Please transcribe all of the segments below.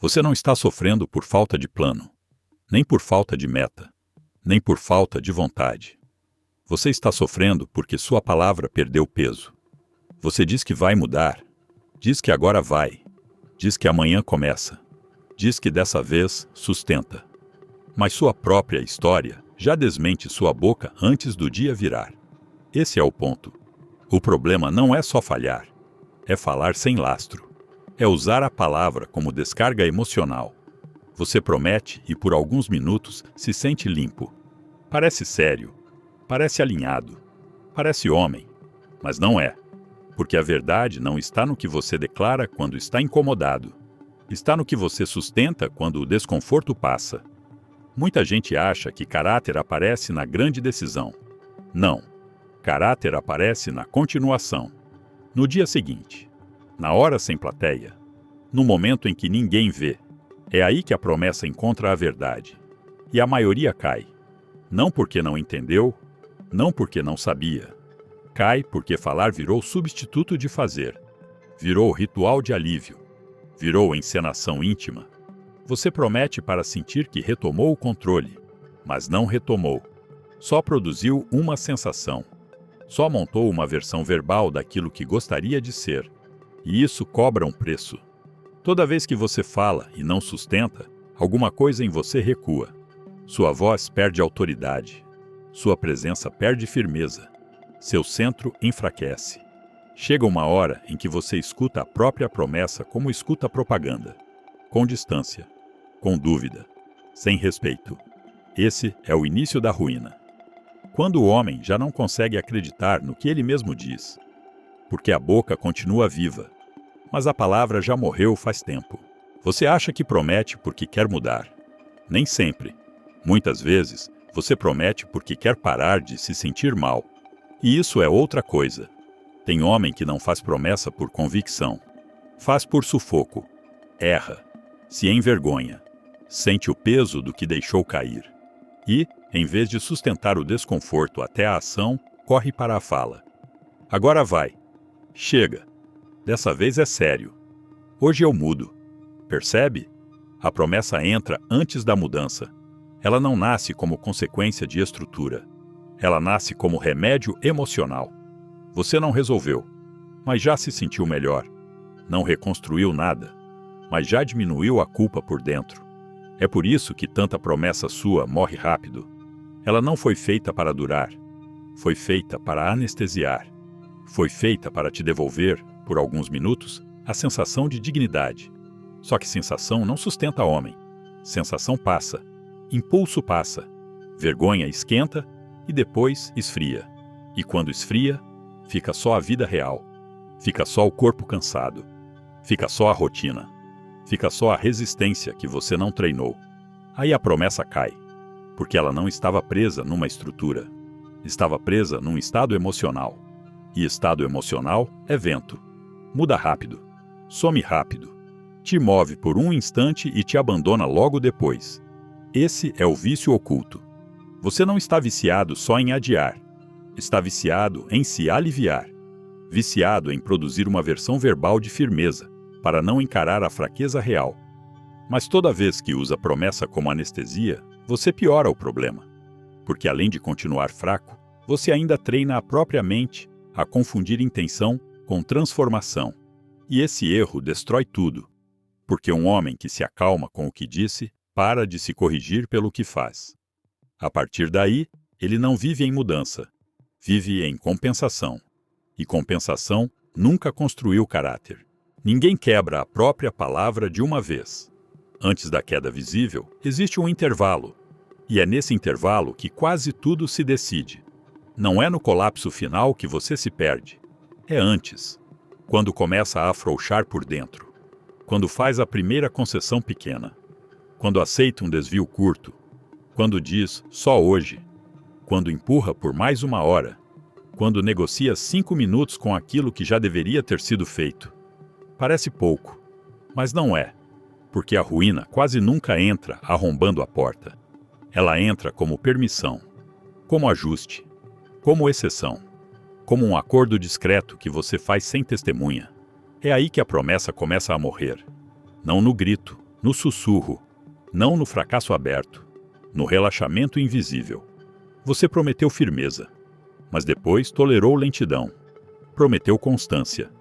Você não está sofrendo por falta de plano, nem por falta de meta, nem por falta de vontade. Você está sofrendo porque sua palavra perdeu peso. Você diz que vai mudar, diz que agora vai, diz que amanhã começa, diz que dessa vez sustenta. Mas sua própria história já desmente sua boca antes do dia virar. Esse é o ponto. O problema não é só falhar, é falar sem lastro. É usar a palavra como descarga emocional. Você promete e por alguns minutos se sente limpo. Parece sério, parece alinhado, parece homem, mas não é. Porque a verdade não está no que você declara quando está incomodado. Está no que você sustenta quando o desconforto passa. Muita gente acha que caráter aparece na grande decisão. Não. Caráter aparece na continuação. No dia seguinte. Na hora sem plateia. No momento em que ninguém vê. É aí que a promessa encontra a verdade. E a maioria cai. Não porque não entendeu, não porque não sabia. Cai porque falar virou substituto de fazer. Virou ritual de alívio. Virou encenação íntima. Você promete para sentir que retomou o controle, mas não retomou. Só produziu uma sensação. Só montou uma versão verbal daquilo que gostaria de ser. E isso cobra um preço. Toda vez que você fala e não sustenta, alguma coisa em você recua. Sua voz perde autoridade. Sua presença perde firmeza. Seu centro enfraquece. Chega uma hora em que você escuta a própria promessa como escuta a propaganda. Com distância. Com dúvida. Sem respeito. Esse é o início da ruína. Quando o homem já não consegue acreditar no que ele mesmo diz. Porque a boca continua viva. Mas a palavra já morreu faz tempo. Você acha que promete porque quer mudar. Nem sempre. Muitas vezes, você promete porque quer parar de se sentir mal. E isso é outra coisa. Tem homem que não faz promessa por convicção. Faz por sufoco. Erra. Se envergonha. Sente o peso do que deixou cair. E, em vez de sustentar o desconforto até a ação, corre para a fala. Agora vai. Chega. Dessa vez é sério. Hoje eu mudo. Percebe? A promessa entra antes da mudança. Ela não nasce como consequência de estrutura. Ela nasce como remédio emocional. Você não resolveu, mas já se sentiu melhor. Não reconstruiu nada, mas já diminuiu a culpa por dentro. É por isso que tanta promessa sua morre rápido. Ela não foi feita para durar. Foi feita para anestesiar. Foi feita para te devolver, por alguns minutos, a sensação de dignidade. Só que sensação não sustenta homem. Sensação passa. Impulso passa. Vergonha esquenta e depois esfria. E quando esfria, fica só a vida real. Fica só o corpo cansado. Fica só a rotina. Fica só a resistência que você não treinou. Aí a promessa cai. Porque ela não estava presa numa estrutura. Estava presa num estado emocional. E estado emocional é vento. Muda rápido. Some rápido. Te move por um instante e te abandona logo depois. Esse é o vício oculto. Você não está viciado só em adiar. Está viciado em se aliviar. Viciado em produzir uma versão verbal de firmeza, para não encarar a fraqueza real. Mas toda vez que usa promessa como anestesia, você piora o problema. Porque além de continuar fraco, você ainda treina a própria mente a confundir intenção com transformação. E esse erro destrói tudo. Porque um homem que se acalma com o que disse, para de se corrigir pelo que faz. A partir daí, ele não vive em mudança. Vive em compensação. E compensação nunca construiu caráter. Ninguém quebra a própria palavra de uma vez. Antes da queda visível, existe um intervalo. E é nesse intervalo que quase tudo se decide. Não é no colapso final que você se perde. É antes. Quando começa a afrouxar por dentro. Quando faz a primeira concessão pequena. Quando aceita um desvio curto. Quando diz só hoje. Quando empurra por mais uma hora. Quando negocia 5 minutos com aquilo que já deveria ter sido feito. Parece pouco, mas não é. Porque a ruína quase nunca entra arrombando a porta. Ela entra como permissão, como ajuste, como exceção, como um acordo discreto que você faz sem testemunha. É aí que a promessa começa a morrer. Não no grito, no sussurro, não no fracasso aberto, no relaxamento invisível. Você prometeu firmeza, mas depois tolerou lentidão. Prometeu constância,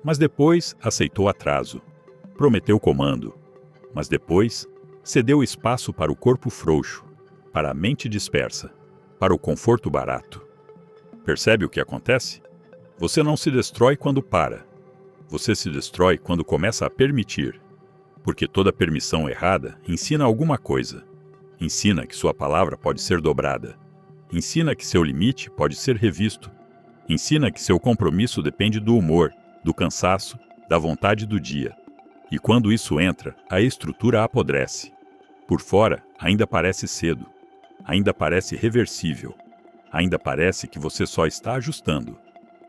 mas depois aceitou atraso. Prometeu comando, mas depois cedeu espaço para o corpo frouxo, para a mente dispersa, para o conforto barato. Percebe o que acontece? Você não se destrói quando para. Você se destrói quando começa a permitir. Porque toda permissão errada ensina alguma coisa. Ensina que sua palavra pode ser dobrada. Ensina que seu limite pode ser revisto. Ensina que seu compromisso depende do humor, do cansaço, da vontade do dia. E quando isso entra, a estrutura apodrece. Por fora, ainda parece cedo. Ainda parece reversível. Ainda parece que você só está ajustando.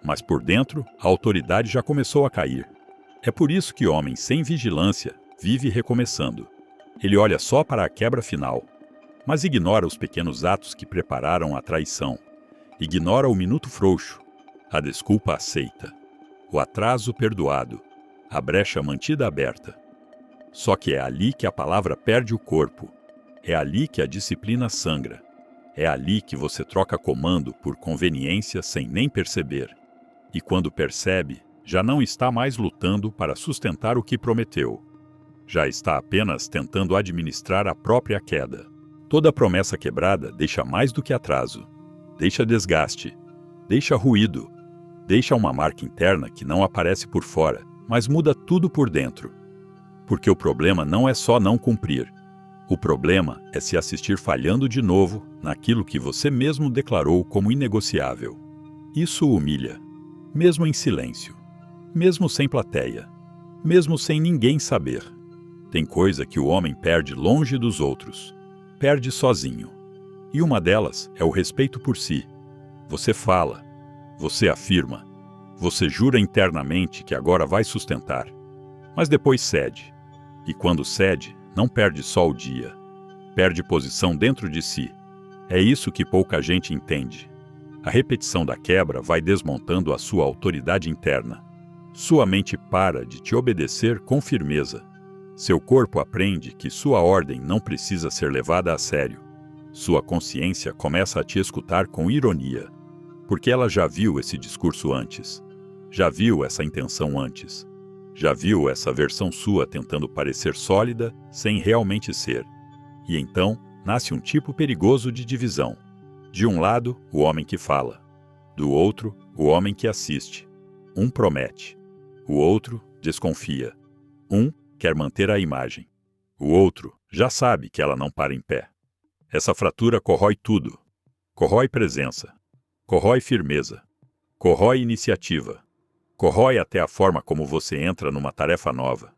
Mas por dentro, a autoridade já começou a cair. É por isso que homem sem vigilância vive recomeçando. Ele olha só para a quebra final, mas ignora os pequenos atos que prepararam a traição. Ignora o minuto frouxo, a desculpa aceita, o atraso perdoado, a brecha mantida aberta. Só que é ali que a palavra perde o corpo. É ali que a disciplina sangra. É ali que você troca comando por conveniência sem nem perceber. E quando percebe, já não está mais lutando para sustentar o que prometeu. Já está apenas tentando administrar a própria queda. Toda promessa quebrada deixa mais do que atraso. Deixa desgaste. Deixa ruído. Deixa uma marca interna que não aparece por fora, mas muda tudo por dentro. Porque o problema não é só não cumprir. O problema é se assistir falhando de novo naquilo que você mesmo declarou como inegociável. Isso humilha, mesmo em silêncio, mesmo sem plateia, mesmo sem ninguém saber. Tem coisa que o homem perde longe dos outros, perde sozinho. E uma delas é o respeito por si. Você fala, você afirma, você jura internamente que agora vai sustentar, mas depois cede. E quando cede, não perde só o dia, perde posição dentro de si. É isso que pouca gente entende. A repetição da quebra vai desmontando a sua autoridade interna. Sua mente para de te obedecer com firmeza. Seu corpo aprende que sua ordem não precisa ser levada a sério. Sua consciência começa a te escutar com ironia, porque ela já viu esse discurso antes, já viu essa intenção antes. Já viu essa versão sua tentando parecer sólida sem realmente ser. E então nasce um tipo perigoso de divisão. De um lado, o homem que fala. Do outro, o homem que assiste. Um promete. O outro desconfia. Um quer manter a imagem. O outro já sabe que ela não para em pé. Essa fratura corrói tudo. Corrói presença. Corrói firmeza. Corrói iniciativa. Corrói até a forma como você entra numa tarefa nova.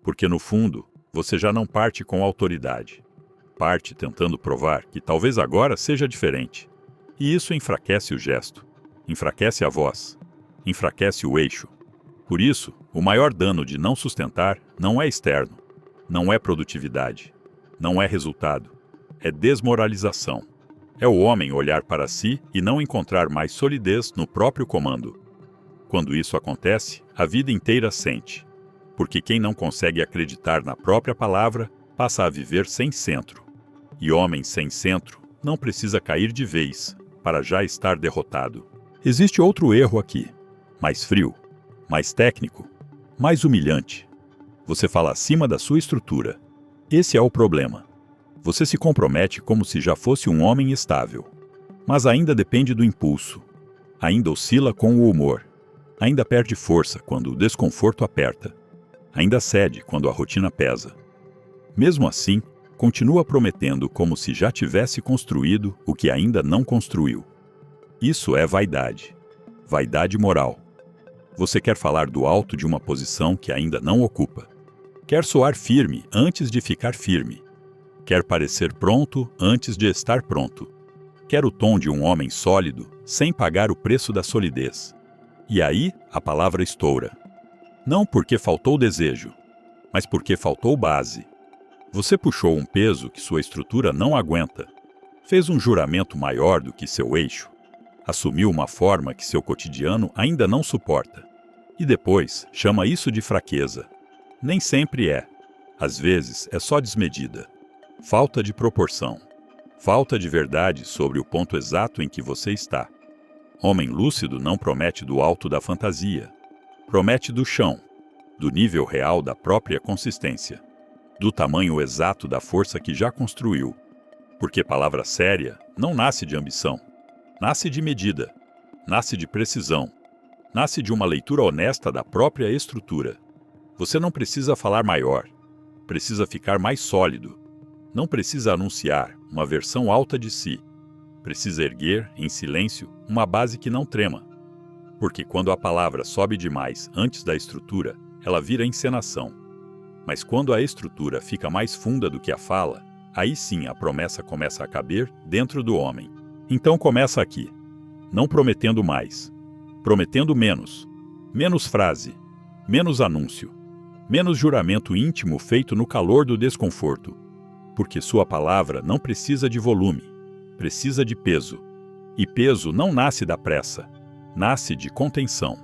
Porque no fundo, você já não parte com autoridade. Parte tentando provar que talvez agora seja diferente. E isso enfraquece o gesto, enfraquece a voz, enfraquece o eixo. Por isso, o maior dano de não sustentar não é externo, não é produtividade, não é resultado, é desmoralização. É o homem olhar para si e não encontrar mais solidez no próprio comando. Quando isso acontece, a vida inteira sente, porque quem não consegue acreditar na própria palavra passa a viver sem centro. E homem sem centro não precisa cair de vez para já estar derrotado. Existe outro erro aqui, mais frio, mais técnico, mais humilhante. Você fala acima da sua estrutura. Esse é o problema. Você se compromete como se já fosse um homem estável, mas ainda depende do impulso, ainda oscila com o humor. Ainda perde força quando o desconforto aperta. Ainda cede quando a rotina pesa. Mesmo assim, continua prometendo como se já tivesse construído o que ainda não construiu. Isso é vaidade. Vaidade moral. Você quer falar do alto de uma posição que ainda não ocupa. Quer soar firme antes de ficar firme. Quer parecer pronto antes de estar pronto. Quer o tom de um homem sólido sem pagar o preço da solidez. E aí, a palavra estoura. Não porque faltou desejo, mas porque faltou base. Você puxou um peso que sua estrutura não aguenta. Fez um juramento maior do que seu eixo. Assumiu uma forma que seu cotidiano ainda não suporta. E depois chama isso de fraqueza. Nem sempre é. Às vezes é só desmedida, falta de proporção, falta de verdade sobre o ponto exato em que você está. Homem lúcido não promete do alto da fantasia, promete do chão, do nível real da própria consistência, do tamanho exato da força que já construiu. Porque palavra séria não nasce de ambição, nasce de medida, nasce de precisão, nasce de uma leitura honesta da própria estrutura. Você não precisa falar maior, precisa ficar mais sólido. Não precisa anunciar uma versão alta de si. Precisa erguer, em silêncio, uma base que não trema. Porque quando a palavra sobe demais antes da estrutura, ela vira encenação. Mas quando a estrutura fica mais funda do que a fala, aí sim a promessa começa a caber dentro do homem. Então começa aqui, não prometendo mais, prometendo menos, menos frase, menos anúncio, menos juramento íntimo feito no calor do desconforto, porque sua palavra não precisa de volume, precisa de peso. E peso não nasce da pressa, nasce de contenção.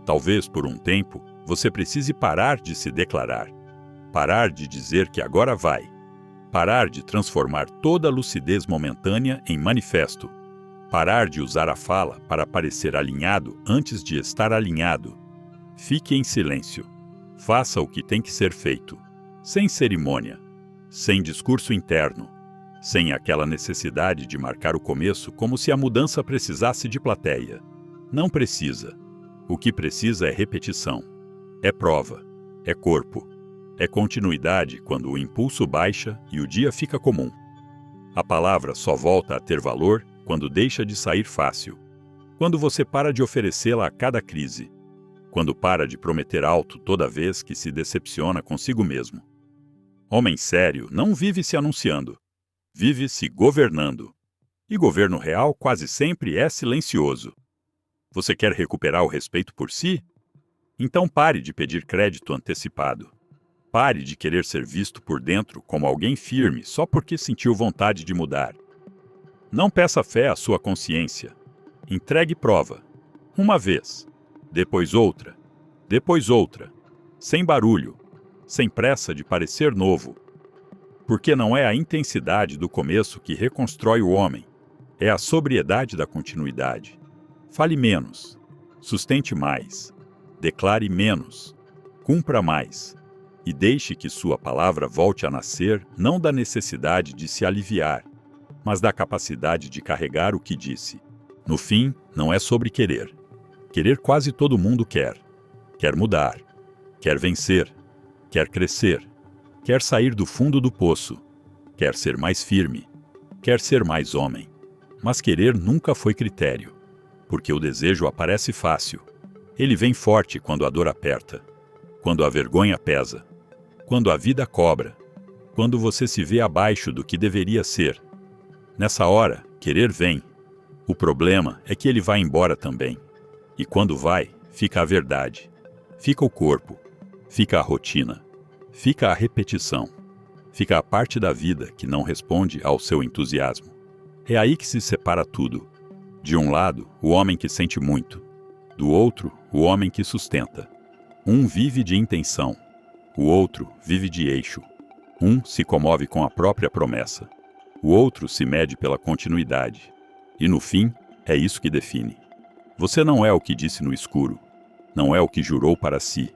Talvez por um tempo você precise parar de se declarar, parar de dizer que agora vai, parar de transformar toda a lucidez momentânea em manifesto, parar de usar a fala para parecer alinhado antes de estar alinhado. Fique em silêncio. Faça o que tem que ser feito, sem cerimônia, sem discurso interno, sem aquela necessidade de marcar o começo como se a mudança precisasse de plateia. Não precisa. O que precisa é repetição, é prova, é corpo, é continuidade quando o impulso baixa e o dia fica comum. A palavra só volta a ter valor quando deixa de sair fácil, quando você para de oferecê-la a cada crise, quando para de prometer alto toda vez que se decepciona consigo mesmo. Homem sério não vive se anunciando, vive se governando. E governo real quase sempre é silencioso. Você quer recuperar o respeito por si? Então pare de pedir crédito antecipado. Pare de querer ser visto por dentro como alguém firme só porque sentiu vontade de mudar. Não peça fé à sua consciência. Entregue prova. Uma vez, depois outra, sem barulho, sem pressa de parecer novo. Porque não é a intensidade do começo que reconstrói o homem, é a sobriedade da continuidade. Fale menos, sustente mais, declare menos, cumpra mais, e deixe que sua palavra volte a nascer não da necessidade de se aliviar, mas da capacidade de carregar o que disse. No fim, não é sobre querer. Querer quase todo mundo quer. Quer mudar, quer vencer, quer crescer, quer sair do fundo do poço, quer ser mais firme, quer ser mais homem. Mas querer nunca foi critério, porque o desejo aparece fácil. Ele vem forte quando a dor aperta, quando a vergonha pesa, quando a vida cobra, quando você se vê abaixo do que deveria ser. Nessa hora, querer vem. O problema é que ele vai embora também. E quando vai, fica a verdade. Fica o corpo, fica a rotina, fica a repetição, fica a parte da vida que não responde ao seu entusiasmo. É aí que se separa tudo. De um lado, o homem que sente muito. Do outro, o homem que sustenta. Um vive de intenção, o outro vive de eixo. Um se comove com a própria promessa, o outro se mede pela continuidade. E no fim, é isso que define. Você não é o que disse no escuro, não é o que jurou para si,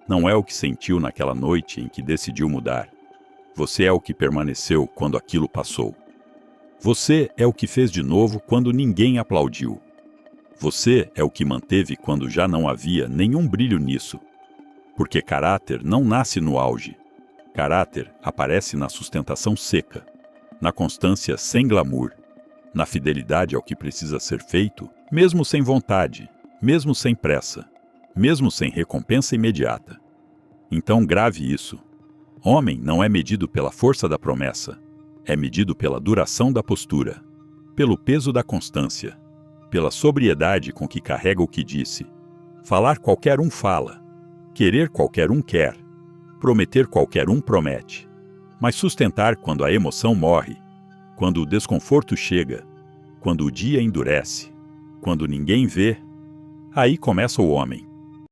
não é o que sentiu naquela noite em que decidiu mudar. Você é o que permaneceu quando aquilo passou. Você é o que fez de novo quando ninguém aplaudiu. Você é o que manteve quando já não havia nenhum brilho nisso. Porque caráter não nasce no auge. Caráter aparece na sustentação seca, na constância sem glamour, na fidelidade ao que precisa ser feito, mesmo sem vontade, mesmo sem pressa, mesmo sem recompensa imediata. Então grave isso. Homem não é medido pela força da promessa, é medido pela duração da postura, pelo peso da constância, pela sobriedade com que carrega o que disse. Falar qualquer um fala, querer qualquer um quer, prometer qualquer um promete, mas sustentar quando a emoção morre, quando o desconforto chega, quando o dia endurece, quando ninguém vê, aí começa o homem.